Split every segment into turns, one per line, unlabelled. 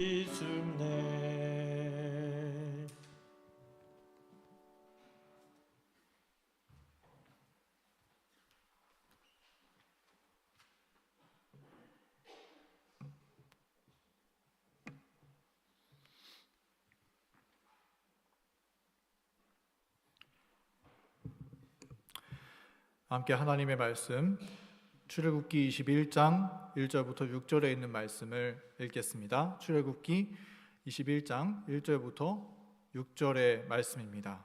주네.
함께 하나님의 말씀 출애굽기 21장 1절부터 6절에 있는 말씀을 읽겠습니다. 출애굽기 21장 1절부터 6절의 말씀입니다.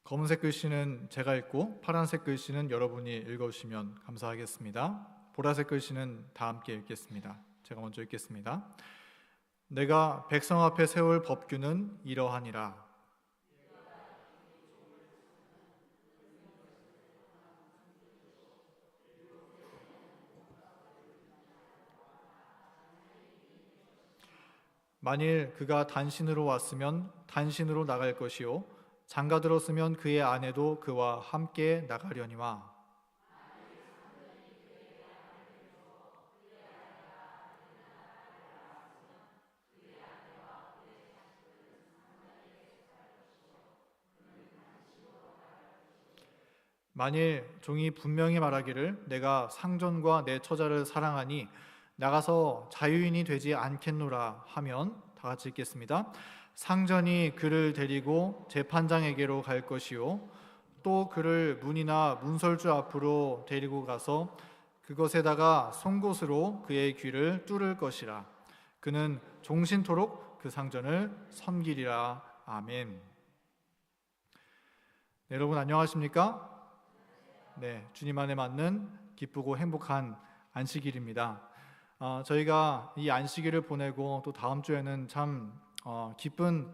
검은색 글씨는 제가 읽고 파란색 글씨는 여러분이 읽어주시면 감사하겠습니다. 보라색 글씨는 다 함께 읽겠습니다. 제가 먼저 읽겠습니다. 내가 백성 앞에 세울 법규는 이러하니라. 만일 그가 단신으로 왔으면 단신으로 나갈 것이요 장가 들었으면 그의 아내도 그와 함께 나가려니와. 만일 종이 분명히 말하기를 내가 상전과 내 처자를 사랑하니 나가서 자유인이 되지 않겠노라 하면, 다 같이 읽겠습니다. 상전이 그를 데리고 재판장에게로 갈 것이요 또 그를 문이나 문설주 앞으로 데리고 가서 그것에다가 송곳으로 그의 귀를 뚫을 것이라. 그는 종신토록 그 상전을 섬기리라. 아멘. 네, 여러분 안녕하십니까? 네, 주님 안에 맞는 기쁘고 행복한 안식일입니다. 저희가 이 안식일을 보내고 또 다음 주에는 참 기쁜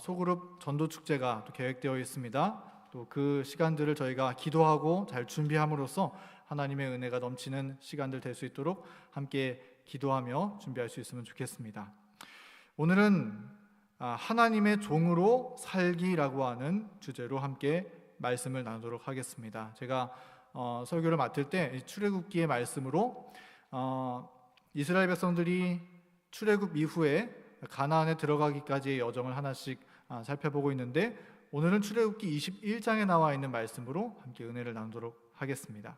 소그룹 전도 축제가 또 계획되어 있습니다. 또 그 시간들을 저희가 기도하고 잘 준비함으로써 하나님의 은혜가 넘치는 시간들 될 수 있도록 함께 기도하며 준비할 수 있으면 좋겠습니다. 오늘은 하나님의 종으로 살기라고 하는 주제로 함께 말씀을 나누도록 하겠습니다. 제가 설교를 맡을 때 출애굽기의 말씀으로 이스라엘 백성들이 출애굽 이후에 가나안에 들어가기까지의 여정을 하나씩 살펴보고 있는데, 오늘은 출애굽기 21장에 나와 있는 말씀으로 함께 은혜를 나누도록 하겠습니다.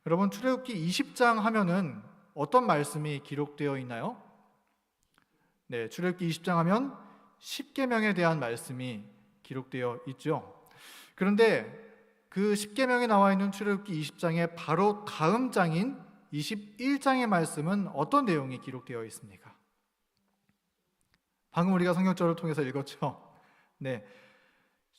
여러분, 출애굽기 20장 하면은 어떤 말씀이 기록되어 있나요? 네, 출애굽기 20장 하면 십계명에 대한 말씀이 기록되어 있죠. 그런데 그 십계명에 나와 있는 출애굽기 20장의 바로 다음 장인 21장의 말씀은 어떤 내용이 기록되어 있습니까? 방금 우리가 성경절을 통해서 읽었죠. 네,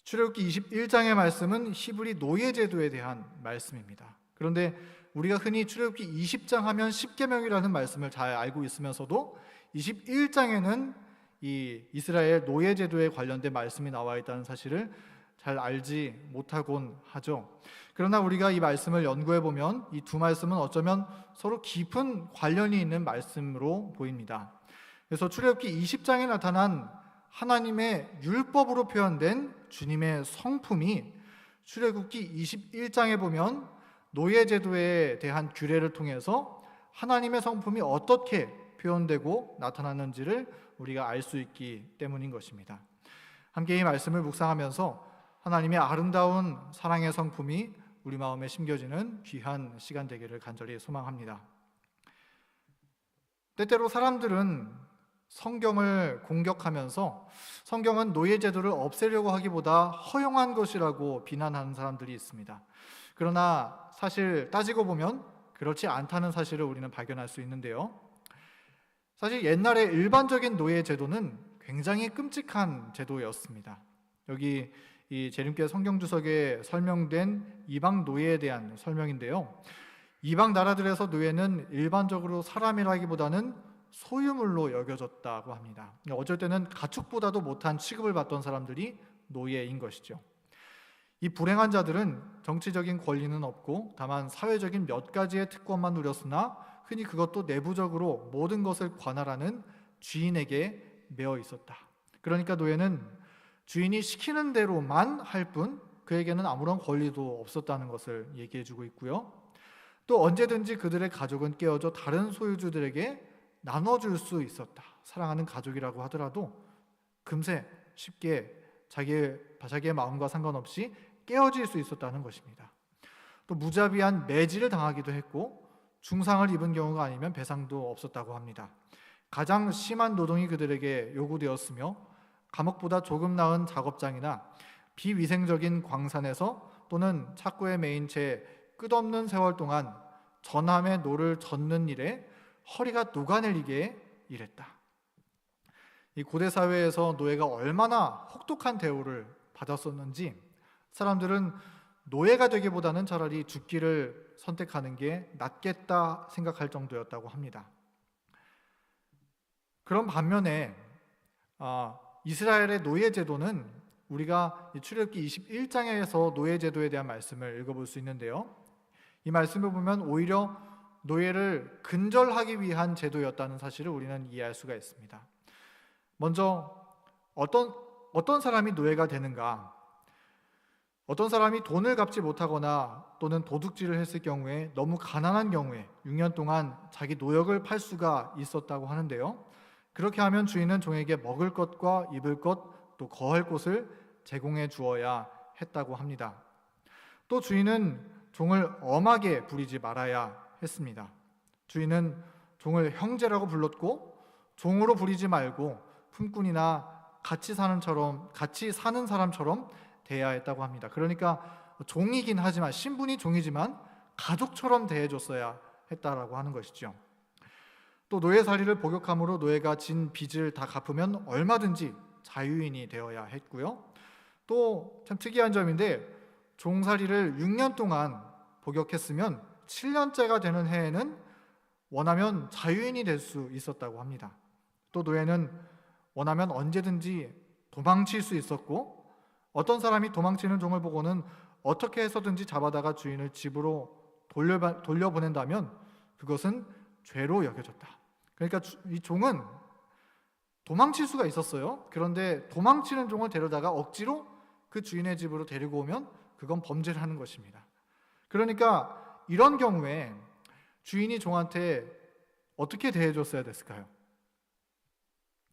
출애굽기 21장의 말씀은 히브리 노예제도에 대한 말씀입니다. 그런데 우리가 흔히 출애굽기 20장 하면 십계명이라는 말씀을 잘 알고 있으면서도 21장에는 이 이스라엘 노예제도에 관련된 말씀이 나와 있다는 사실을 잘 알지 못하곤 하죠. 그러나 우리가 이 말씀을 연구해 보면 이 두 말씀은 어쩌면 서로 깊은 관련이 있는 말씀으로 보입니다. 그래서 출애굽기 20장에 나타난 하나님의 율법으로 표현된 주님의 성품이 출애굽기 21장에 보면 노예제도에 대한 규례를 통해서 하나님의 성품이 어떻게 표현되고 나타나는지를 우리가 알 수 있기 때문인 것입니다. 함께 이 말씀을 묵상하면서 하나님의 아름다운 사랑의 성품이 우리 마음에 심겨지는 귀한 시간 되기를 간절히 소망합니다. 때때로 사람들은 성경을 공격하면서 성경은 노예제도를 없애려고 하기보다 허용한 것이라고 비난하는 사람들이 있습니다. 그러나 사실 따지고 보면 그렇지 않다는 사실을 우리는 발견할 수 있는데요. 사실 옛날에 일반적인 노예제도는 굉장히 끔찍한 제도였습니다. 여기 이 재림교 성경주석에 설명된 이방 노예에 대한 설명인데요. 이방 나라들에서 노예는 일반적으로 사람이라기보다는 소유물로 여겨졌다고 합니다. 어쩔 때는 가축보다도 못한 취급을 받던 사람들이 노예인 것이죠. 이 불행한 자들은 정치적인 권리는 없고 다만 사회적인 몇 가지의 특권만 누렸으나 흔히 그것도 내부적으로 모든 것을 관할하는 주인에게 매어 있었다. 그러니까 노예는 주인이 시키는 대로만 할 뿐 그에게는 아무런 권리도 없었다는 것을 얘기해 주고 있고요. 또 언제든지 그들의 가족은 깨어져 다른 소유주들에게 나눠줄 수 있었다. 사랑하는 가족이라고 하더라도 금세 쉽게 자기의 마음과 상관없이 깨어질 수 있었다는 것입니다. 또 무자비한 매질을 당하기도 했고 중상을 입은 경우가 아니면 배상도 없었다고 합니다. 가장 심한 노동이 그들에게 요구되었으며 감옥보다 조금 나은 작업장이나 비위생적인 광산에서 또는 착고에 매인 채 끝없는 세월 동안 전함의 노를 젓는 일에 허리가 녹아내리게 일했다. 이 고대 사회에서 노예가 얼마나 혹독한 대우를 받았었는지 사람들은 노예가 되기보다는 차라리 죽기를 선택하는 게 낫겠다 생각할 정도였다고 합니다. 그런 반면에 이스라엘의 노예 제도는 우리가 출애굽기 21장에서 노예 제도에 대한 말씀을 읽어볼 수 있는데요. 이 말씀을 보면 오히려 노예를 근절하기 위한 제도였다는 사실을 우리는 이해할 수가 있습니다. 먼저 어떤 사람이 노예가 되는가? 어떤 사람이 돈을 갚지 못하거나 또는 도둑질을 했을 경우에 너무 가난한 경우에 6년 동안 자기 노역을 팔 수가 있었다고 하는데요. 그렇게 하면 주인은 종에게 먹을 것과 입을 것, 또 거할 곳을 제공해 주어야 했다고 합니다. 또 주인은 종을 엄하게 부리지 말아야 했습니다. 주인은 종을 형제라고 불렀고 종으로 부리지 말고 품꾼이나 같이 사는 사람처럼 대해야 했다고 합니다. 그러니까 종이긴 하지만 신분이 종이지만 가족처럼 대해줬어야 했다라고 하는 것이죠. 또 노예살이를 복역함으로 노예가 진 빚을 다 갚으면 얼마든지 자유인이 되어야 했고요. 또 참 특이한 점인데 종살이를 6년 동안 복역했으면 7년째가 되는 해에는 원하면 자유인이 될 수 있었다고 합니다. 또 노예는 원하면 언제든지 도망칠 수 있었고 어떤 사람이 도망치는 종을 보고는 어떻게 해서든지 잡아다가 주인을 집으로 돌려보낸다면 그것은 죄로 여겨졌다. 그러니까 이 종은 도망칠 수가 있었어요. 그런데 도망치는 종을 데려다가 억지로 그 주인의 집으로 데리고 오면 그건 범죄를 하는 것입니다. 그러니까 이런 경우에 주인이 종한테 어떻게 대해줬어야 됐을까요?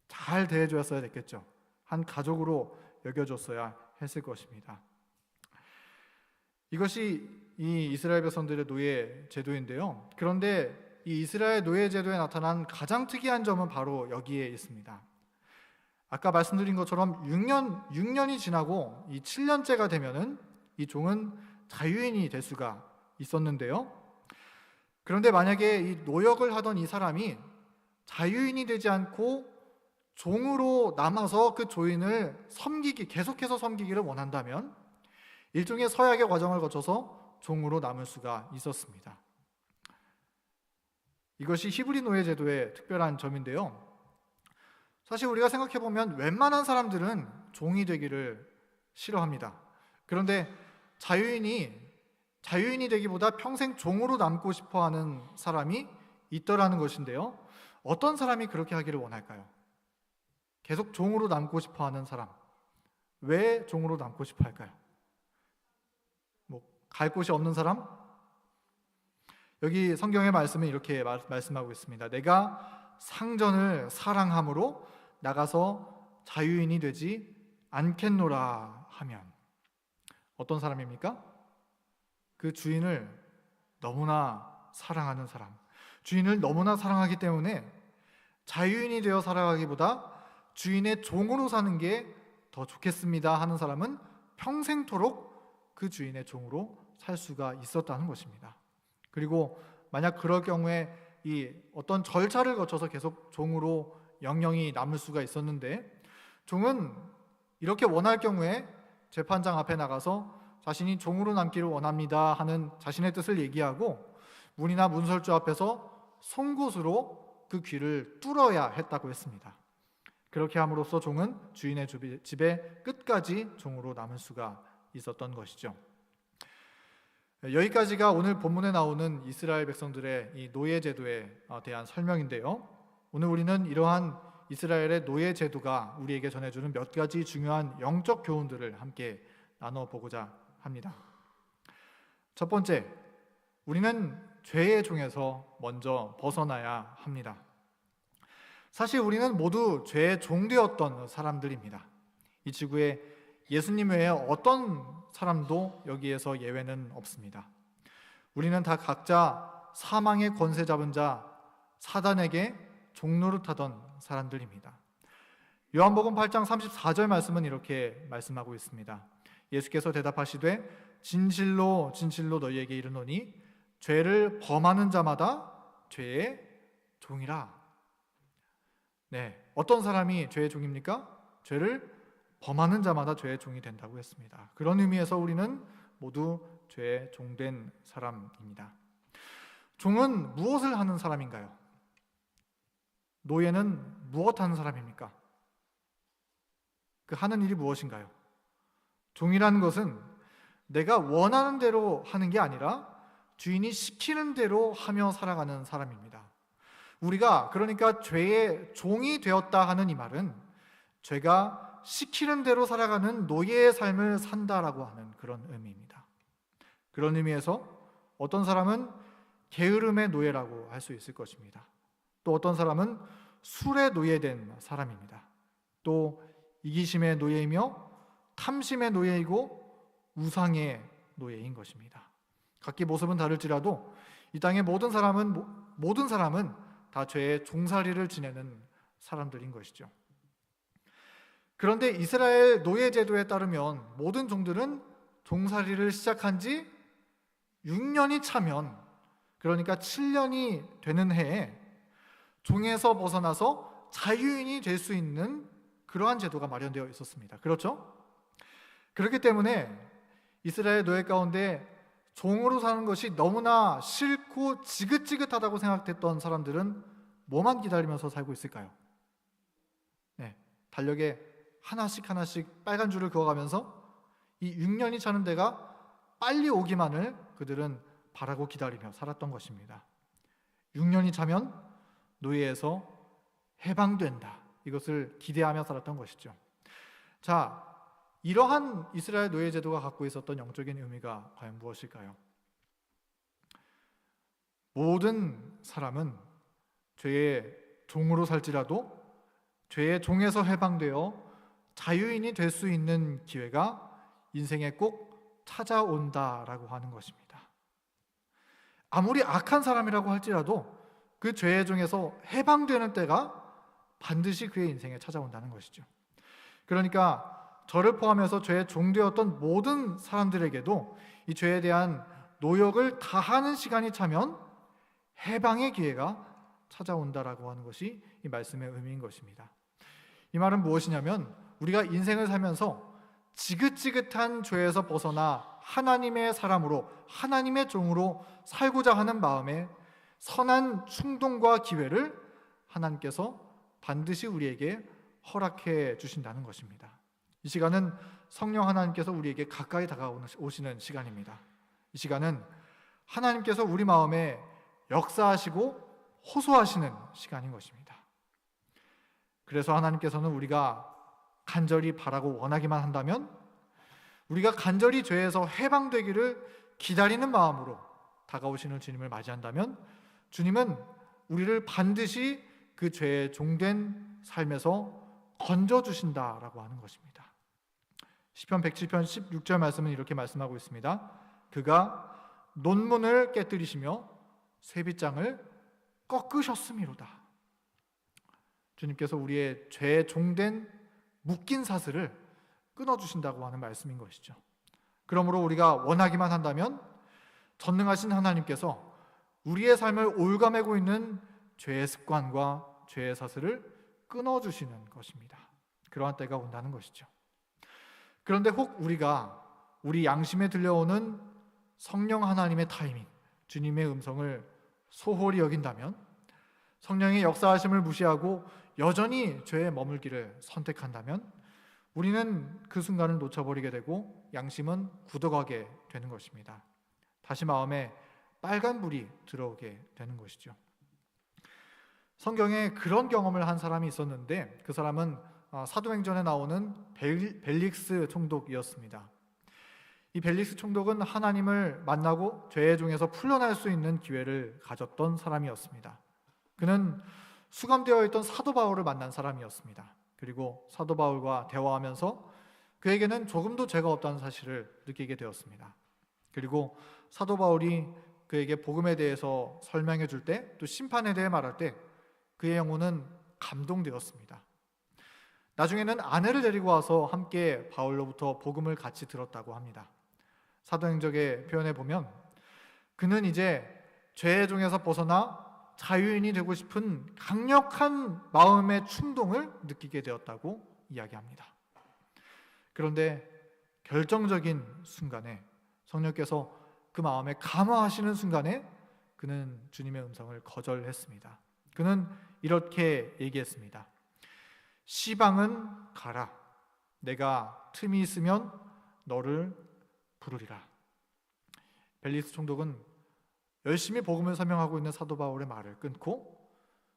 잘 대해줬어야 됐겠죠. 한 가족으로 여겨줬어야 했을 것입니다. 이것이 이 이스라엘 백성들의 노예 제도인데요. 그런데 이 이스라엘 노예 제도에 나타난 가장 특이한 점은 바로 여기에 있습니다. 아까 말씀드린 것처럼 6년이 지나고 이 7년째가 되면은 이 종은 자유인이 될 수가 있었는데요. 그런데 만약에 이 노역을 하던 이 사람이 자유인이 되지 않고 종으로 남아서 그 주인을 계속해서 섬기기를 원한다면 일종의 서약의 과정을 거쳐서 종으로 남을 수가 있었습니다. 이것이 히브리 노예 제도의 특별한 점인데요. 사실 우리가 생각해보면 웬만한 사람들은 종이 되기를 싫어합니다. 그런데 자유인이 되기보다 평생 종으로 남고 싶어하는 사람이 있더라는 것인데요. 어떤 사람이 그렇게 하기를 원할까요? 계속 종으로 남고 싶어하는 사람. 왜 종으로 남고 싶어 할까요? 갈 곳이 없는 사람? 여기 성경의 말씀은 이렇게 말씀하고 있습니다. 내가 상전을 사랑함으로 나가서 자유인이 되지 않겠노라 하면 어떤 사람입니까? 그 주인을 너무나 사랑하는 사람. 주인을 너무나 사랑하기 때문에 자유인이 되어 살아가기보다 주인의 종으로 사는 게 더 좋겠습니다 하는 사람은 평생토록 그 주인의 종으로 살 수가 있었다는 것입니다. 그리고 만약 그럴 경우에 이 어떤 절차를 거쳐서 계속 종으로 영영이 남을 수가 있었는데 종은 이렇게 원할 경우에 재판장 앞에 나가서 자신이 종으로 남기를 원합니다 하는 자신의 뜻을 얘기하고 문이나 문설주 앞에서 송곳으로 그 귀를 뚫어야 했다고 했습니다. 그렇게 함으로써 종은 주인의 집에 끝까지 종으로 남을 수가 있었던 것이죠. 여기까지가 오늘 본문에 나오는 이스라엘 백성들의 이 노예 제도에 대한 설명인데요. 오늘 우리는 이러한 이스라엘의 노예 제도가 우리에게 전해주는 몇 가지 중요한 영적 교훈들을 함께 나눠보고자 합니다. 첫 번째, 우리는 죄의 종에서 먼저 벗어나야 합니다. 사실 우리는 모두 죄의 종되었던 사람들입니다. 이 지구에 예수님 외에 어떤 사람도 여기에서 예외는 없습니다. 우리는 다 각자 사망의 권세 잡은 자 사단에게 종노릇하던 사람들입니다. 요한복음 8장 34절 말씀은 이렇게 말씀하고 있습니다. 예수께서 대답하시되 진실로 진실로 너희에게 이르노니 죄를 범하는 자마다 죄의 종이라. 네, 어떤 사람이 죄의 종입니까? 죄를 범하는 자마다 죄의 종이 된다고 했습니다. 그런 의미에서 우리는 모두 죄의 종된 사람입니다. 종은 무엇을 하는 사람인가요? 노예는 무엇 하는 사람입니까? 그 하는 일이 무엇인가요? 종이라는 것은 내가 원하는 대로 하는 게 아니라 주인이 시키는 대로 하며 살아가는 사람입니다. 우리가 그러니까 죄의 종이 되었다 하는 이 말은 죄가 시키는 대로 살아가는 노예의 삶을 산다라고 하는 그런 의미입니다. 그런 의미에서 어떤 사람은 게으름의 노예라고 할 수 있을 것입니다. 또 어떤 사람은 술에 노예된 사람입니다. 또 이기심의 노예이며 탐심의 노예이고 우상의 노예인 것입니다. 각기 모습은 다를지라도 이 땅의 모든 사람은 다 죄의 종살이를 지내는 사람들인 것이죠. 그런데 이스라엘 노예 제도에 따르면 모든 종들은 종살이를 시작한 지 6년이 차면, 그러니까 7년이 되는 해에 종에서 벗어나서 자유인이 될 수 있는 그러한 제도가 마련되어 있었습니다. 그렇죠? 그렇기 때문에 이스라엘 노예 가운데 종으로 사는 것이 너무나 싫고 지긋지긋하다고 생각했던 사람들은 뭐만 기다리면서 살고 있을까요? 네, 달력에 하나씩 빨간 줄을 그어가면서 이 6년이 차는 데가 빨리 오기만을 그들은 바라고 기다리며 살았던 것입니다. 6년이 차면 노예에서 해방된다, 이것을 기대하며 살았던 것이죠. 자, 이러한 이스라엘 노예 제도가 갖고 있었던 영적인 의미가 과연 무엇일까요? 모든 사람은 죄의 종으로 살지라도 죄의 종에서 해방되어 자유인이 될 수 있는 기회가 인생에 꼭 찾아온다라고 하는 것입니다. 아무리 악한 사람이라고 할지라도 그 죄의 종에서 해방되는 때가 반드시 그의 인생에 찾아온다는 것이죠. 그러니까 저를 포함해서 죄의 종되었던 모든 사람들에게도 이 죄에 대한 노역을 다하는 시간이 차면 해방의 기회가 찾아온다라고 하는 것이 이 말씀의 의미인 것입니다. 이 말은 무엇이냐면 우리가 인생을 살면서 지긋지긋한 죄에서 벗어나 하나님의 사람으로, 하나님의 종으로 살고자 하는 마음에 선한 충동과 기회를 하나님께서 반드시 우리에게 허락해 주신다는 것입니다. 이 시간은 성령 하나님께서 우리에게 가까이 다가오시는 시간입니다. 이 시간은 하나님께서 우리 마음에 역사하시고 호소하시는 시간인 것입니다. 그래서 하나님께서는 우리가 간절히 바라고 원하기만 한다면, 우리가 간절히 죄에서 해방되기를 기다리는 마음으로 다가오시는 주님을 맞이한다면 주님은 우리를 반드시 그 죄의 종된 삶에서 건져주신다라고 하는 것입니다. 시편 107편 16절 말씀은 이렇게 말씀하고 있습니다. 그가 논문을 깨뜨리시며 쇠빗장을 꺾으셨음이로다. 주님께서 우리의 죄의 종된 묶인 사슬을 끊어주신다고 하는 말씀인 것이죠. 그러므로 우리가 원하기만 한다면 전능하신 하나님께서 우리의 삶을 올가매고 있는 죄의 습관과 죄의 사슬을 끊어주시는 것입니다. 그러한 때가 온다는 것이죠. 그런데 혹 우리가 우리 양심에 들려오는 성령 하나님의 타이밍, 주님의 음성을 소홀히 여긴다면, 성령의 역사하심을 무시하고 여전히 죄에 머물기를 선택한다면 우리는 그 순간을 놓쳐버리게 되고 양심은 굳어가게 되는 것입니다. 다시 마음에 빨간불이 들어오게 되는 것이죠. 성경에 그런 경험을 한 사람이 있었는데 그 사람은 사도행전에 나오는 벨릭스 총독이었습니다. 이 벨릭스 총독은 하나님을 만나고 죄의 종에서 풀려날 수 있는 기회를 가졌던 사람이었습니다. 그는 수감되어 있던 사도 바울을 만난 사람이었습니다. 그리고 사도 바울과 대화하면서 그에게는 조금도 죄가 없다는 사실을 느끼게 되었습니다. 그리고 사도 바울이 그에게 복음에 대해서 설명해 줄 때, 또 심판에 대해 말할 때 그의 영혼은 감동되었습니다. 나중에는 아내를 데리고 와서 함께 바울로부터 복음을 같이 들었다고 합니다. 사도행적의 표현에 보면 그는 이제 죄의 종에서 벗어나 자유인이 되고 싶은 강력한 마음의 충동을 느끼게 되었다고 이야기합니다. 그런데 결정적인 순간에, 성령께서 그 마음에 감화하시는 순간에 그는 주님의 음성을 거절했습니다. 그는 이렇게 얘기했습니다. 시방은 가라. 내가 틈이 있으면 너를 부르리라. 벨릭스 총독은 열심히 복음을 설명하고 있는 사도 바울의 말을 끊고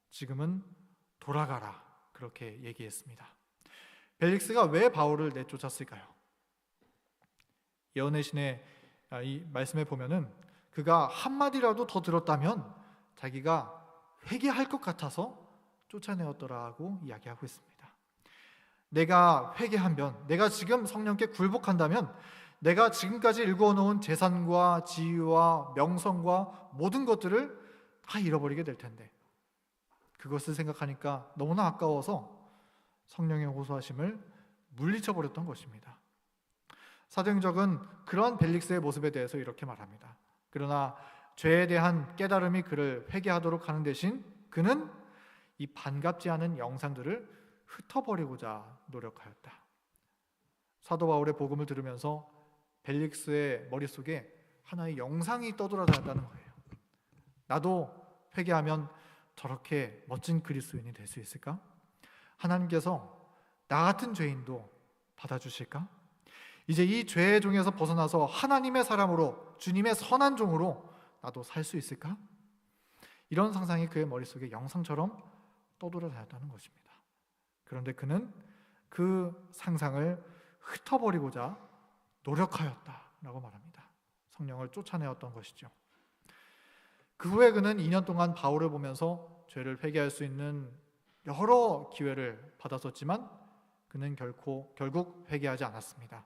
지금은 돌아가라, 그렇게 얘기했습니다. 벨릭스가 왜 바울을 내쫓았을까요? 예언의 신의 이 말씀에 보면은 그가 한마디라도 더 들었다면 자기가 회개할 것 같아서 쫓아내었더라고 이야기하고 있습니다. 내가 회개하면, 내가 지금 성령께 굴복한다면 내가 지금까지 일궈놓은 재산과 지위와 명성과 모든 것들을 다 잃어버리게 될 텐데, 그것을 생각하니까 너무나 아까워서 성령의 호소하심을 물리쳐버렸던 것입니다. 사도행적은 그러한 벨릭스의 모습에 대해서 이렇게 말합니다. 그러나 죄에 대한 깨달음이 그를 회개하도록 하는 대신 그는 이 반갑지 않은 영상들을 흩어버리고자 노력하였다. 사도 바울의 복음을 들으면서 벨릭스의 머릿속에 하나의 영상이 떠돌아다녔다는 거예요. 나도 회개하면 저렇게 멋진 그리스도인이 될 수 있을까? 하나님께서 나 같은 죄인도 받아주실까? 이제 이 죄의 종에서 벗어나서 하나님의 사람으로, 주님의 선한 종으로 나도 살 수 있을까? 이런 상상이 그의 머릿속에 영상처럼 떠돌아다녔다는 것입니다. 그런데 그는 그 상상을 흩어버리고자 노력하였다라고 말합니다. 성령을 쫓아내었던 것이죠. 그 후에 그는 2년 동안 바울을 보면서 죄를 회개할 수 있는 여러 기회를 받았었지만 그는 결국 회개하지 않았습니다.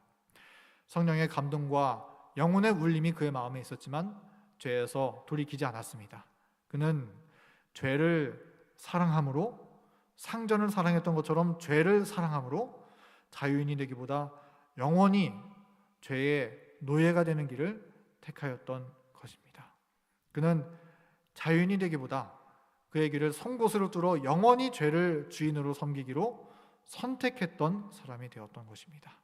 성령의 감동과 영혼의 울림이 그의 마음에 있었지만 죄에서 돌이키지 않았습니다. 그는 죄를 사랑함으로, 상전을 사랑했던 것처럼 죄를 사랑함으로 자유인이 되기보다 영원히 죄의 노예가 되는 길을 택하였던 것입니다. 그는 자유인이 되기보다 그의 길을 송곳으로 뚫어 영원히 죄를 주인으로 섬기기로 선택했던 사람이 되었던 것입니다.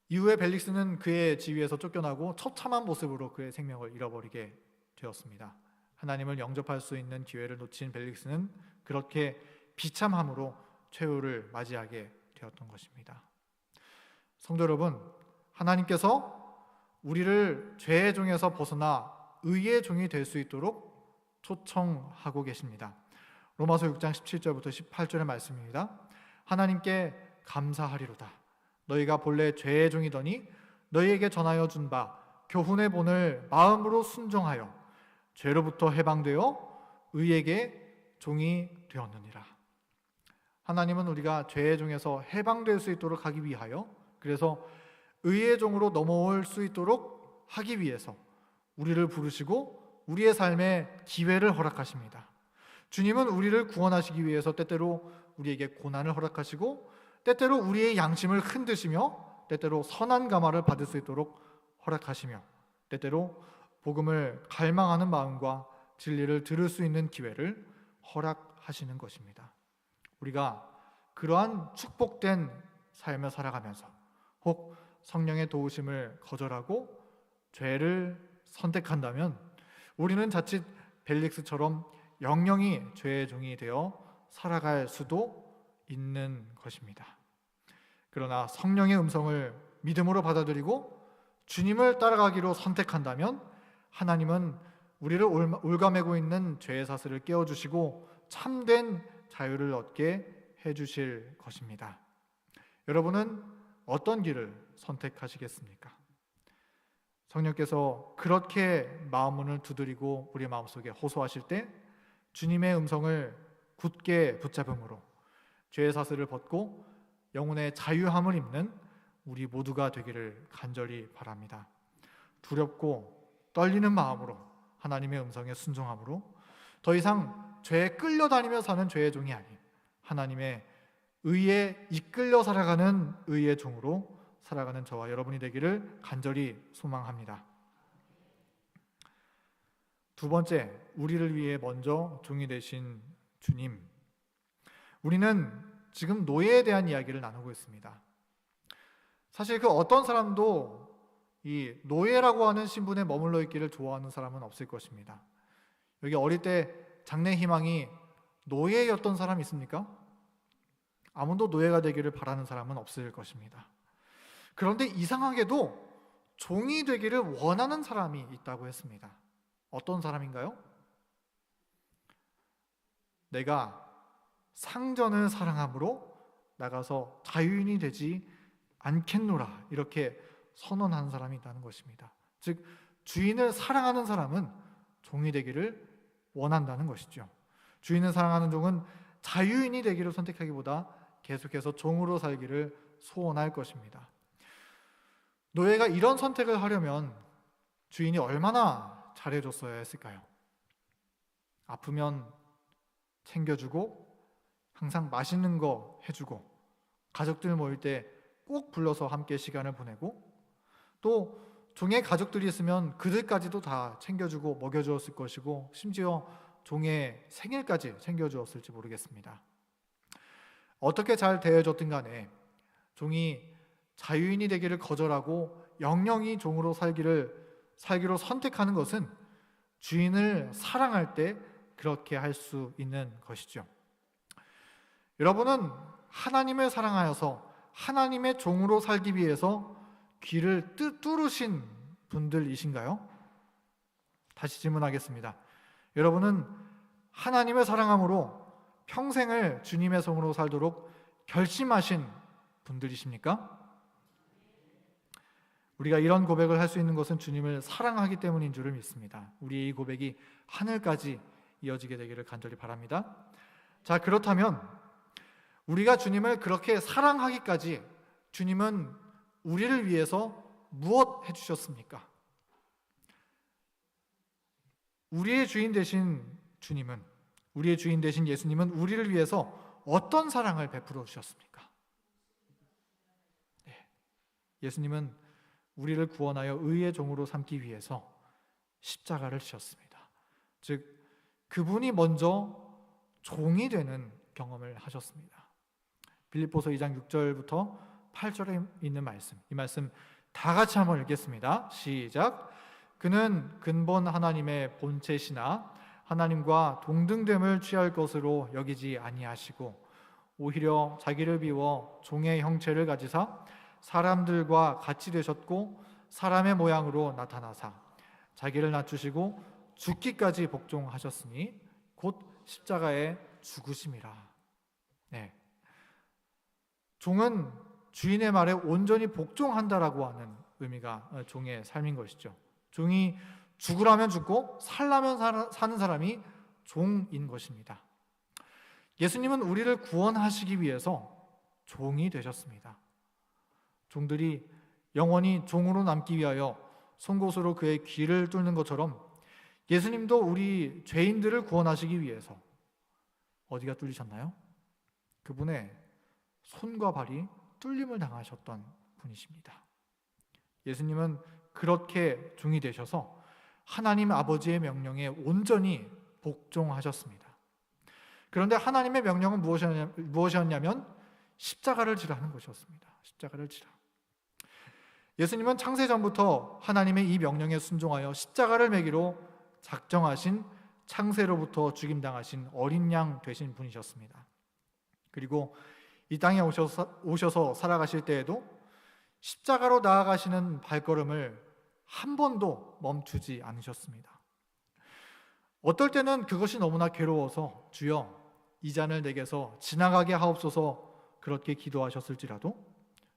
이후에 벨릭스는 그의 지위에서 쫓겨나고 처참한 모습으로 그의 생명을 잃어버리게 되었습니다. 하나님을 영접할 수 있는 기회를 놓친 벨릭스는 그렇게 비참함으로 최후를 맞이하게 되었던 것입니다. 성도 여러분, 하나님께서 우리를 죄의 종에서 벗어나 의의 종이 될 수 있도록 초청하고 계십니다. 로마서 6장 17절부터 18절의 말씀입니다. 하나님께 감사하리로다. 너희가 본래 죄의 종이더니 너희에게 전하여 준 바 교훈의 본을 마음으로 순종하여 죄로부터 해방되어 의에게 종이 되었느니라. 하나님은 우리가 죄의 종에서 해방될 수 있도록 하기 위하여, 그래서 의의 종으로 넘어올 수 있도록 하기 위해서 우리를 부르시고 우리의 삶에 기회를 허락하십니다. 주님은 우리를 구원하시기 위해서 때때로 우리에게 고난을 허락하시고 때때로 우리의 양심을 흔드시며 때때로 선한 감화를 받을 수 있도록 허락하시며 때때로 복음을 갈망하는 마음과 진리를 들을 수 있는 기회를 허락하시는 것입니다. 우리가 그러한 축복된 삶을 살아가면서 혹 성령의 도우심을 거절하고 죄를 선택한다면 우리는 자칫 벨릭스처럼 영영이 죄의 종이 되어 살아갈 수도 있는 것입니다. 그러나 성령의 음성을 믿음으로 받아들이고 주님을 따라가기로 선택한다면 하나님은 우리를 올가매고 있는 죄의 사슬을 깨워주시고 참된 자유를 얻게 해주실 것입니다. 여러분은 어떤 길을 선택하시겠습니까? 성령께서 그렇게 마음문을 두드리고 우리의 마음속에 호소하실 때 주님의 음성을 굳게 붙잡음으로 죄의 사슬을 벗고 영혼의 자유함을 입는 우리 모두가 되기를 간절히 바랍니다. 두렵고 떨리는 마음으로 하나님의 음성에 순종함으로 더 이상 죄에 끌려다니며 사는 죄의 종이 아닌 하나님의 의에 이끌려 살아가는 의의 종으로 살아가는 저와 여러분이 되기를 간절히 소망합니다. 두 번째, 우리를 위해 먼저 종이 되신 주님. 우리는 지금 노예에 대한 이야기를 나누고 있습니다. 사실 그 어떤 사람도 이 노예라고 하는 신분에 머물러 있기를 좋아하는 사람은 없을 것입니다. 여기 어릴 때 장래 희망이 노예였던 사람 있습니까? 아무도 노예가 되기를 바라는 사람은 없을 것입니다. 그런데 이상하게도 종이 되기를 원하는 사람이 있다고 했습니다. 어떤 사람인가요? 내가 상전을 사랑함으로 나가서 자유인이 되지 않겠노라, 이렇게 선언하는 사람이 있다는 것입니다. 즉 주인을 사랑하는 사람은 종이 되기를 원한다는 것이죠. 주인을 사랑하는 종은 자유인이 되기를 선택하기보다 계속해서 종으로 살기를 소원할 것입니다. 노예가 이런 선택을 하려면 주인이 얼마나 잘해줬어야 했을까요? 아프면 챙겨주고 항상 맛있는 거 해주고 가족들 모일 때 꼭 불러서 함께 시간을 보내고 또 종의 가족들이 있으면 그들까지도 다 챙겨주고 먹여주었을 것이고 심지어 종의 생일까지 챙겨주었을지 모르겠습니다. 어떻게 잘 대해줬든 간에 종이 자유인이 되기를 거절하고 영영이 종으로 살기로 선택하는 것은 주인을 사랑할 때 그렇게 할 수 있는 것이죠. 여러분은 하나님을 사랑하여서 하나님의 종으로 살기 위해서 귀를 뚫으신 분들이신가요? 다시 질문하겠습니다. 여러분은 하나님을 사랑함으로 평생을 주님의 종으로 살도록 결심하신 분들이십니까? 우리가 이런 고백을 할 수 있는 것은 주님을 사랑하기 때문인 줄을 믿습니다. 우리의 이 고백이 하늘까지 이어지게 되기를 간절히 바랍니다. 자, 그렇다면 우리가 주님을 그렇게 사랑하기까지 주님은 우리를 위해서 무엇 해주셨습니까? 우리의 주인 되신 주님은, 우리의 주인 되신 예수님은 우리를 위해서 어떤 사랑을 베풀어 주셨습니까? 네. 예수님은 우리를 구원하여 의의 종으로 삼기 위해서 십자가를 지셨습니다. 즉 그분이 먼저 종이 되는 경험을 하셨습니다. 빌립보서 2장 6절부터 8절에 있는 말씀, 이 말씀 다 같이 한번 읽겠습니다. 시작. 그는 근본 하나님의 본체시나 하나님과 동등됨을 취할 것으로 여기지 아니하시고 오히려 자기를 비워 종의 형체를 가지사 사람들과 같이 되셨고 사람의 모양으로 나타나사 자기를 낮추시고 죽기까지 복종하셨으니 곧 십자가에 죽으심이라. 네. 종은 주인의 말에 온전히 복종한다라고 하는 의미가 종의 삶인 것이죠. 종이 죽으라면 죽고 살라면 사는 사람이 종인 것입니다. 예수님은 우리를 구원하시기 위해서 종이 되셨습니다. 종들이 영원히 종으로 남기 위하여 송곳으로 그의 귀를 뚫는 것처럼 예수님도 우리 죄인들을 구원하시기 위해서 어디가 뚫리셨나요? 그분의 손과 발이 뚫림을 당하셨던 분이십니다. 예수님은 그렇게 종이 되셔서 하나님 아버지의 명령에 온전히 복종하셨습니다. 그런데 하나님의 명령은 무엇이었냐면 십자가를 지라는 것이었습니다. 십자가를 지라. 예수님은 창세 전부터 하나님의 이 명령에 순종하여 십자가를 매기로 작정하신 창세로부터 죽임당하신 어린 양 되신 분이셨습니다. 그리고 이 땅에 오셔서 살아가실 때에도 십자가로 나아가시는 발걸음을 한 번도 멈추지 않으셨습니다. 어떨 때는 그것이 너무나 괴로워서 주여 이 잔을 내게서 지나가게 하옵소서 그렇게 기도하셨을지라도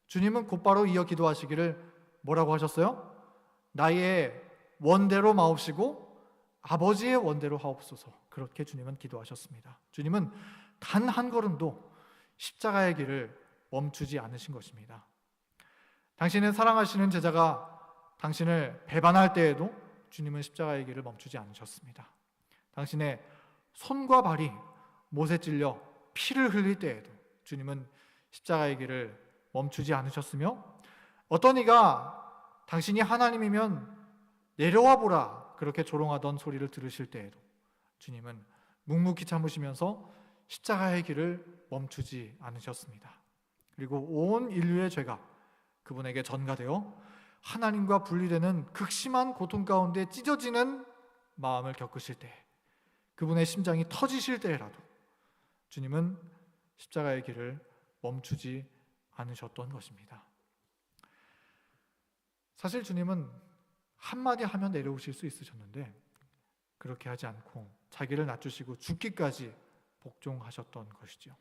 주님은 곧바로 이어 기도하시기를 뭐라고 하셨어요? 나의 원대로 마옵시고 아버지의 원대로 하옵소서. 그렇게 주님은 기도하셨습니다. 주님은 단 한 걸음도 십자가의 길을 멈추지 않으신 것입니다. 당신의 사랑하시는 제자가 당신을 배반할 때에도 주님은 십자가의 길을 멈추지 않으셨습니다. 당신의 손과 발이 못에 찔려 피를 흘릴 때에도 주님은 십자가의 길을 멈추지 않으셨으며, 어떤 이가 당신이 하나님이면 내려와 보라 그렇게 조롱하던 소리를 들으실 때에도 주님은 묵묵히 참으시면서 십자가의 길을 멈추지 않으셨습니다. 그리고 온 인류의 죄가 그분에게 전가되어 하나님과 분리되는 극심한 고통 가운데 찢어지는 마음을 겪으실 때, 그분의 심장이 터지실 때라도 주님은 십자가의 길을 멈추지 않으셨던 것입니다. 사실 주님은 한마디 하면 내려오실 수 있으셨는데 그렇게 하지 않고 자기를 낮추시고 죽기까지 복종하셨던 것이죠.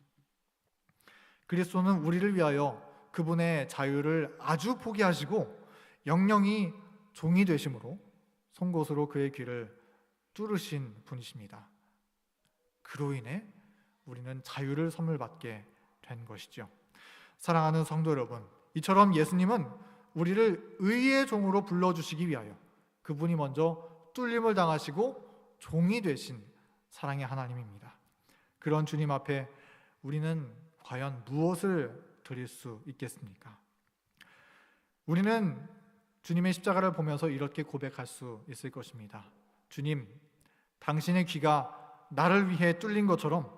그리스도는 우리를 위하여 그분의 자유를 아주 포기하시고 영영이 종이 되심으로 송곳으로 그의 귀를 뚫으신 분이십니다. 그로 인해 우리는 자유를 선물 받게 된 것이죠. 사랑하는 성도 여러분, 이처럼 예수님은 우리를 의의 종으로 불러주시기 위하여 그분이 먼저 뚫림을 당하시고 종이 되신 사랑의 하나님입니다. 그런 주님 앞에 우리는 과연 무엇을 드릴 수 있겠습니까? 우리는 주님의 십자가를 보면서 이렇게 고백할 수 있을 것입니다. 주님, 당신의 귀가 나를 위해 뚫린 것처럼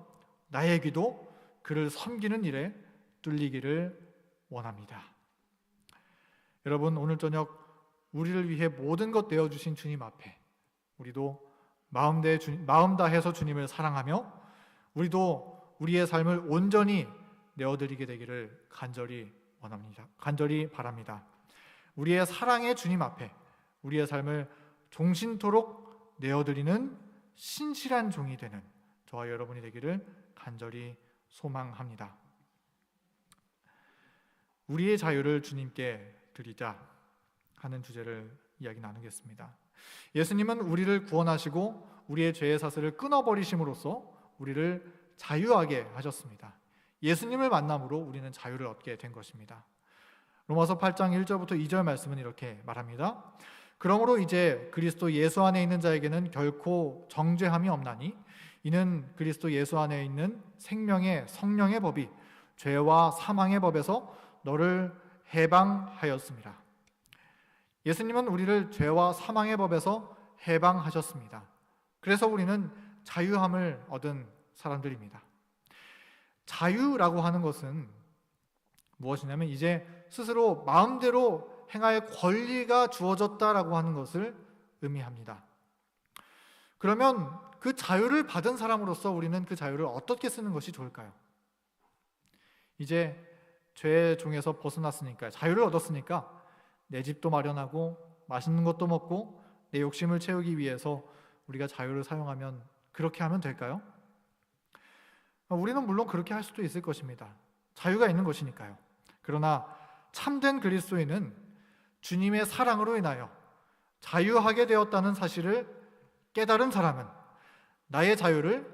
나의 귀도 그를 섬기는 일에 뚫리기를 원합니다. 여러분, 오늘 저녁 우리를 위해 모든 것 내어주신 주님 앞에 우리도 마음 다해서 주님을 사랑하며 우리도 우리의 삶을 온전히 내어드리게 되기를 간절히 원합니다. 간절히 바랍니다. 우리의 사랑의 주님 앞에 우리의 삶을 종신토록 내어드리는 신실한 종이 되는 저와 여러분이 되기를 간절히 소망합니다. 우리의 자유를 주님께 드리자 하는 주제를 이야기 나누겠습니다. 예수님은 우리를 구원하시고 우리의 죄의 사슬을 끊어버리심으로써 우리를 자유하게 하셨습니다. 예수님을 만남으로 우리는 자유를 얻게 된 것입니다. 로마서 8장 1절부터 2절 말씀은 이렇게 말합니다. 그러므로 이제 그리스도 예수 안에 있는 자에게는 결코 정죄함이 없나니 이는 그리스도 예수 안에 있는 생명의 성령의 법이 죄와 사망의 법에서 너를 해방하였습니다. 예수님은 우리를 죄와 사망의 법에서 해방하셨습니다. 그래서 우리는 자유함을 얻은 사람들입니다. 자유라고 하는 것은 무엇이냐면 이제 스스로 마음대로 행할 권리가 주어졌다라고 하는 것을 의미합니다. 그러면 그 자유를 받은 사람으로서 우리는 그 자유를 어떻게 쓰는 것이 좋을까요? 이제 죄의 종에서 벗어났으니까, 자유를 얻었으니까 내 집도 마련하고 맛있는 것도 먹고 내 욕심을 채우기 위해서 우리가 자유를 사용하면 그렇게 하면 될까요? 우리는 물론 그렇게 할 수도 있을 것입니다. 자유가 있는 것이니까요. 그러나 참된 그리스도인은 주님의 사랑으로 인하여 자유하게 되었다는 사실을 깨달은 사람은 나의 자유를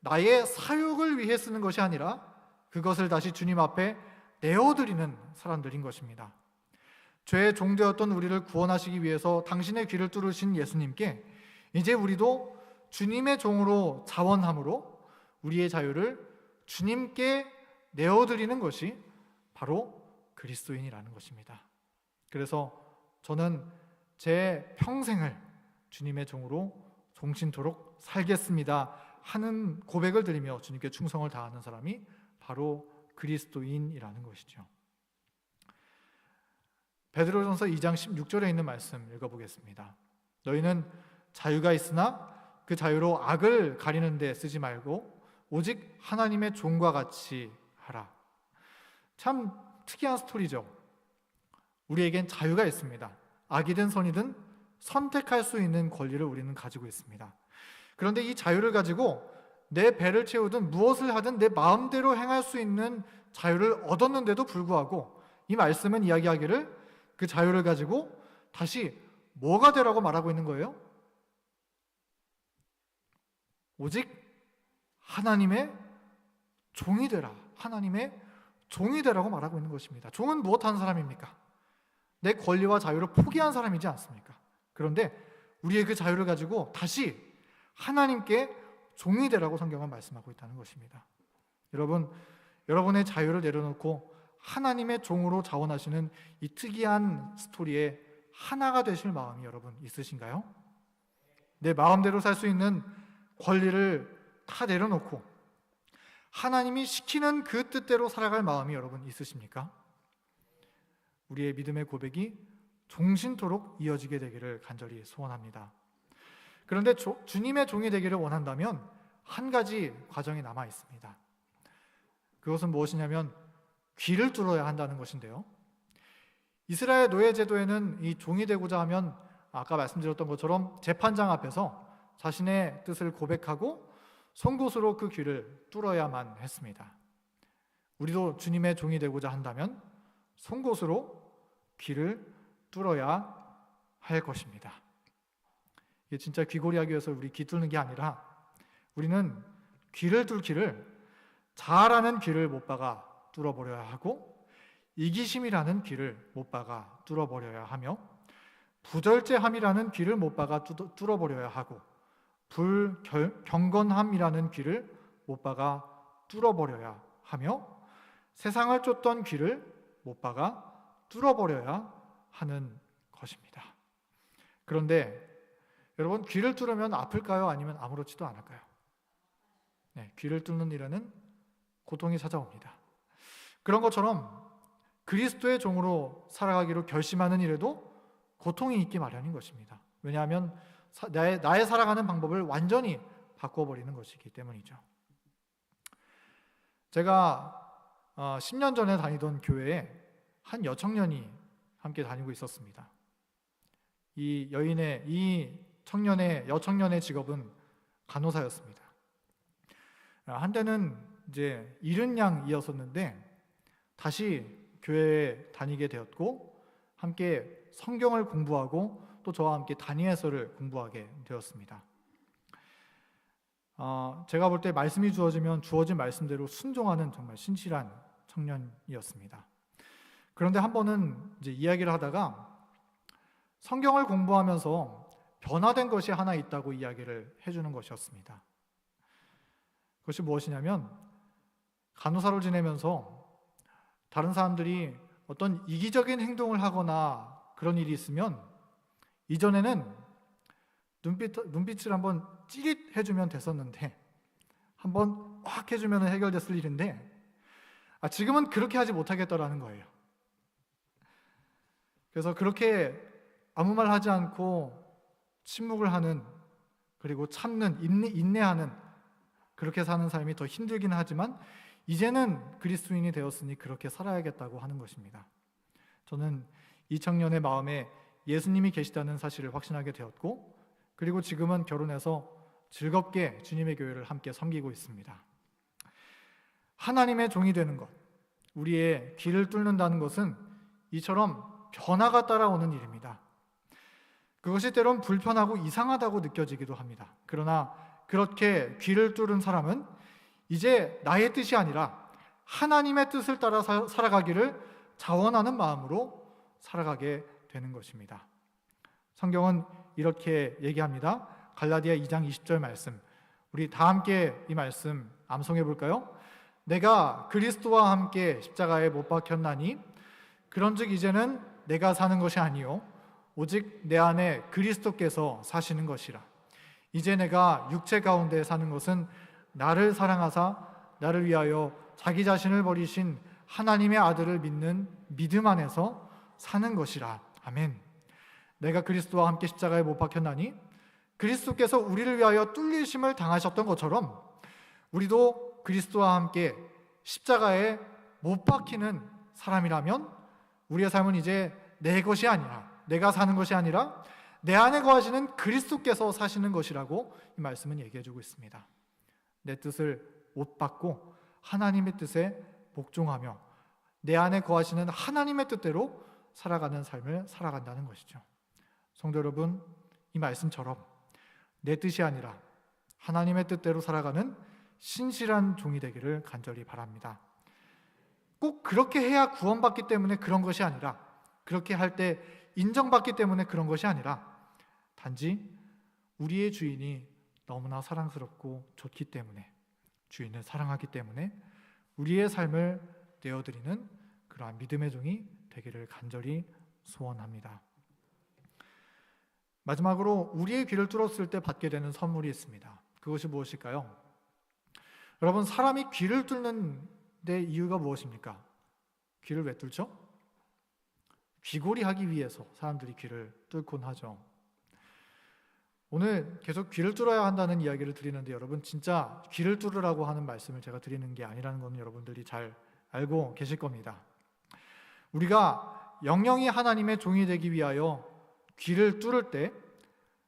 나의 사욕을 위해 쓰는 것이 아니라 그것을 다시 주님 앞에 내어드리는 사람들인 것입니다. 죄의 종되었던 우리를 구원하시기 위해서 당신의 귀를 뚫으신 예수님께 이제 우리도 주님의 종으로 자원함으로 우리의 자유를 주님께 내어드리는 것이 바로 그리스도인이라는 것입니다. 그래서 저는 제 평생을 주님의 종으로 종신토록 살겠습니다 하는 고백을 드리며 주님께 충성을 다하는 사람이 바로 그리스도인이라는 것이죠. 베드로전서 2장 16절에 있는 말씀 읽어보겠습니다. 너희는 자유가 있으나 그 자유로 악을 가리는 데 쓰지 말고 오직 하나님의 종과 같이 하라. 참 특이한 스토리죠. 우리에겐 자유가 있습니다. 악이든 선이든 선택할 수 있는 권리를 우리는 가지고 있습니다. 그런데 이 자유를 가지고 내 배를 채우든 무엇을 하든 내 마음대로 행할 수 있는 자유를 얻었는데도 불구하고 이 말씀은 이야기하기를 그 자유를 가지고 다시 뭐가 되라고 말하고 있는 거예요? 오직 하나님의 종이 되라. 하나님의 종이 되라고 말하고 있는 것입니다. 종은 무엇하는 사람입니까? 내 권리와 자유를 포기한 사람이지 않습니까? 그런데 우리의 그 자유를 가지고 다시 하나님께 종이 되라고 성경은 말씀하고 있다는 것입니다. 여러분, 여러분의 자유를 내려놓고 하나님의 종으로 자원하시는 이 특이한 스토리에 하나가 되실 마음이 여러분 있으신가요? 내 마음대로 살 수 있는 권리를 다 내려놓고 하나님이 시키는 그 뜻대로 살아갈 마음이 여러분 있으십니까? 우리의 믿음의 고백이 종신토록 이어지게 되기를 간절히 소원합니다. 그런데 주님의 종이 되기를 원한다면 한 가지 과정이 남아 있습니다. 그것은 무엇이냐면 귀를 뚫어야 한다는 것인데요. 이스라엘 노예 제도에는 이 종이 되고자 하면 아까 말씀드렸던 것처럼 재판장 앞에서 자신의 뜻을 고백하고 송곳으로 그 귀를 뚫어야만 했습니다. 우리도 주님의 종이 되고자 한다면 송곳으로 귀를 뚫어야 할 것입니다. 이게 진짜 귀걸이 하기 위해서 우리 귀 뚫는 게 아니라 우리는 귀를 뚫기를 자아라는 귀를 못 박아 뚫어버려야 하고 이기심이라는 귀를 못 박아 뚫어버려야 하며 부절제함이라는 귀를 못 박아 뚫어버려야 하고 불경건함이라는 귀를 못 박아 뚫어버려야 하며 세상을 쫓던 귀를 못 박아 뚫어버려야 하는 것입니다. 그런데 여러분, 귀를 뚫으면 아플까요? 아니면 아무렇지도 않을까요? 네, 귀를 뚫는 일에는 고통이 찾아옵니다. 그런 것처럼 그리스도의 종으로 살아가기로 결심하는 일에도 고통이 있기 마련인 것입니다. 왜냐하면 나의 살아가는 방법을 완전히 바꿔버리는 것이기 때문이죠. 제가 10년 전에 다니던 교회에 한 여청년이 함께 다니고 있었습니다. 이 여청년의 직업은 간호사였습니다. 한때는 이제 잃은 양이었었는데 다시 교회에 다니게 되었고 함께 성경을 공부하고 또 저와 함께 다니엘서를 공부하게 되었습니다. 제가 볼 때 말씀이 주어지면 주어진 말씀대로 순종하는 정말 신실한 청년이었습니다. 그런데 한 번은 이제 이야기를 하다가 성경을 공부하면서 변화된 것이 하나 있다고 이야기를 해주는 것이었습니다. 그것이 무엇이냐면 간호사로 지내면서 다른 사람들이 어떤 이기적인 행동을 하거나 그런 일이 있으면 이전에는 눈빛을 한번 찌릿 해주면 됐었는데 한번 확 해주면 해결됐을 일인데 지금은 그렇게 하지 못하겠다라는 거예요. 그래서 그렇게 아무 말 하지 않고 침묵을 하는, 그리고 참는, 인내하는, 그렇게 사는 삶이 더 힘들긴 하지만 이제는 그리스도인이 되었으니 그렇게 살아야겠다고 하는 것입니다. 저는 이 청년의 마음에 예수님이 계시다는 사실을 확신하게 되었고, 그리고 지금은 결혼해서 즐겁게 주님의 교회를 함께 섬기고 있습니다. 하나님의 종이 되는 것, 우리의 귀를 뚫는다는 것은 이처럼 변화가 따라오는 일입니다. 그것이 때론 불편하고 이상하다고 느껴지기도 합니다. 그러나 그렇게 귀를 뚫은 사람은 이제 나의 뜻이 아니라 하나님의 뜻을 따라 살아가기를 자원하는 마음으로 살아가게 되는 것입니다. 성경은 이렇게 얘기합니다. 갈라디아 2장 20절 말씀, 우리 다 함께 이 말씀 암송해 볼까요? 내가 그리스도와 함께 십자가에 못 박혔나니 그런즉 이제는 내가 사는 것이 아니요 오직 내 안에 그리스도께서 사시는 것이라. 이제 내가 육체 가운데 사는 것은 나를 사랑하사 나를 위하여 자기 자신을 버리신 하나님의 아들을 믿는 믿음 안에서 사는 것이라. 아멘. 내가 그리스도와 함께 십자가에 못 박혔나니 그리스도께서 우리를 위하여 뚫리심을 당하셨던 것처럼 우리도 그리스도와 함께 십자가에 못 박히는 사람이라면 우리의 삶은 이제 내 것이 아니라, 내가 사는 것이 아니라 내 안에 거하시는 그리스도께서 사시는 것이라고 이 말씀은 얘기해주고 있습니다. 내 뜻을 못 받고 하나님의 뜻에 복종하며 내 안에 거하시는 하나님의 뜻대로 살아가는 삶을 살아간다는 것이죠. 성도 여러분, 이 말씀처럼 내 뜻이 아니라 하나님의 뜻대로 살아가는 신실한 종이 되기를 간절히 바랍니다. 꼭 그렇게 해야 구원받기 때문에 그런 것이 아니라, 그렇게 할 때 인정받기 때문에 그런 것이 아니라, 단지 우리의 주인이 너무나 사랑스럽고 좋기 때문에, 주인을 사랑하기 때문에 우리의 삶을 내어드리는 그러한 믿음의 종이 되기를 간절히 소원합니다. 마지막으로 우리의 귀를 뚫었을 때 받게 되는 선물이 있습니다. 그것이 무엇일까요? 여러분, 사람이 귀를 뚫는 데 이유가 무엇입니까? 귀를 왜 뚫죠? 귀걸이 하기 위해서 사람들이 귀를 뚫곤 하죠. 오늘 계속 귀를 뚫어야 한다는 이야기를 드리는데, 여러분 진짜 귀를 뚫으라고 하는 말씀을 제가 드리는 게 아니라는 건 여러분들이 잘 알고 계실 겁니다. 우리가 영영이 하나님의 종이 되기 위하여 귀를 뚫을 때,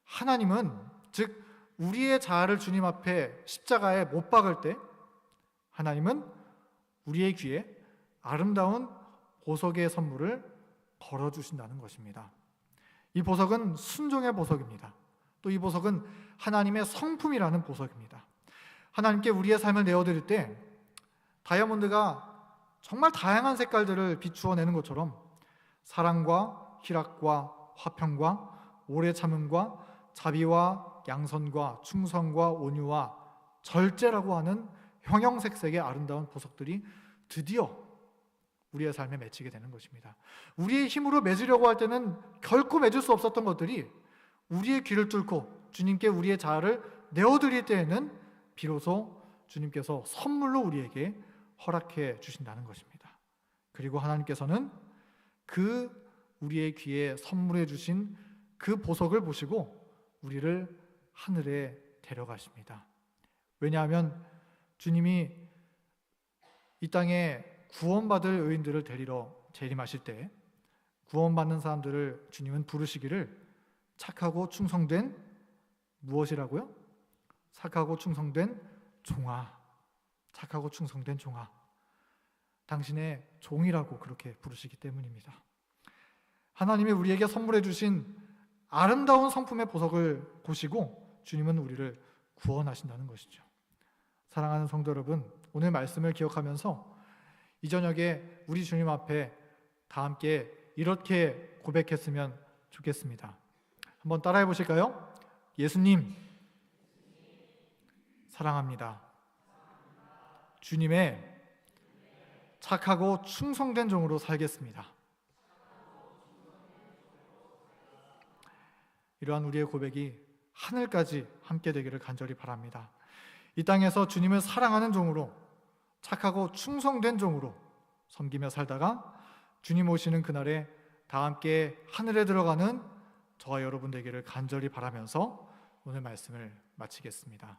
하나님은, 즉 우리의 자아를 주님 앞에 십자가에 못 박을 때, 하나님은 우리의 귀에 아름다운 보석의 선물을 걸어주신다는 것입니다. 이 보석은 순종의 보석입니다. 또 이 보석은 하나님의 성품이라는 보석입니다. 하나님께 우리의 삶을 내어드릴 때 다이아몬드가 정말 다양한 색깔들을 비추어내는 것처럼 사랑과 희락과 화평과 오래 참음과 자비와 양선과 충성과 온유와 절제라고 하는 형형색색의 아름다운 보석들이 드디어 우리의 삶에 맺히게 되는 것입니다. 우리의 힘으로 맺으려고 할 때는 결코 맺을 수 없었던 것들이 우리의 귀를 뚫고 주님께 우리의 자아를 내어드릴 때에는 비로소 주님께서 선물로 우리에게 허락해 주신다는 것입니다. 그리고 하나님께서는 그 우리의 귀에 선물해 주신 그 보석을 보시고 우리를 하늘에 데려가십니다. 왜냐하면 주님이 이 땅에 구원받을 의인들을 데리러 재림하실 때 구원받는 사람들을 주님은 부르시기를 착하고 충성된 무엇이라고요? 착하고 충성된 종아, 착하고 충성된 종아, 당신의 종이라고 그렇게 부르시기 때문입니다. 하나님이 우리에게 선물해 주신 아름다운 성품의 보석을 보시고 주님은 우리를 구원하신다는 것이죠. 사랑하는 성도 여러분, 오늘 말씀을 기억하면서 이 저녁에 우리 주님 앞에 다 함께 이렇게 고백했으면 좋겠습니다. 한번 따라해 보실까요? 예수님, 사랑합니다. 주님의 착하고 충성된 종으로 살겠습니다. 이러한 우리의 고백이 하늘까지 함께 되기를 간절히 바랍니다. 이 땅에서 주님을 사랑하는 종으로, 착하고 충성된 종으로 섬기며 살다가 주님 오시는 그날에 다 함께 하늘에 들어가는 저와 여러분 되기를 간절히 바라면서 오늘 말씀을 마치겠습니다.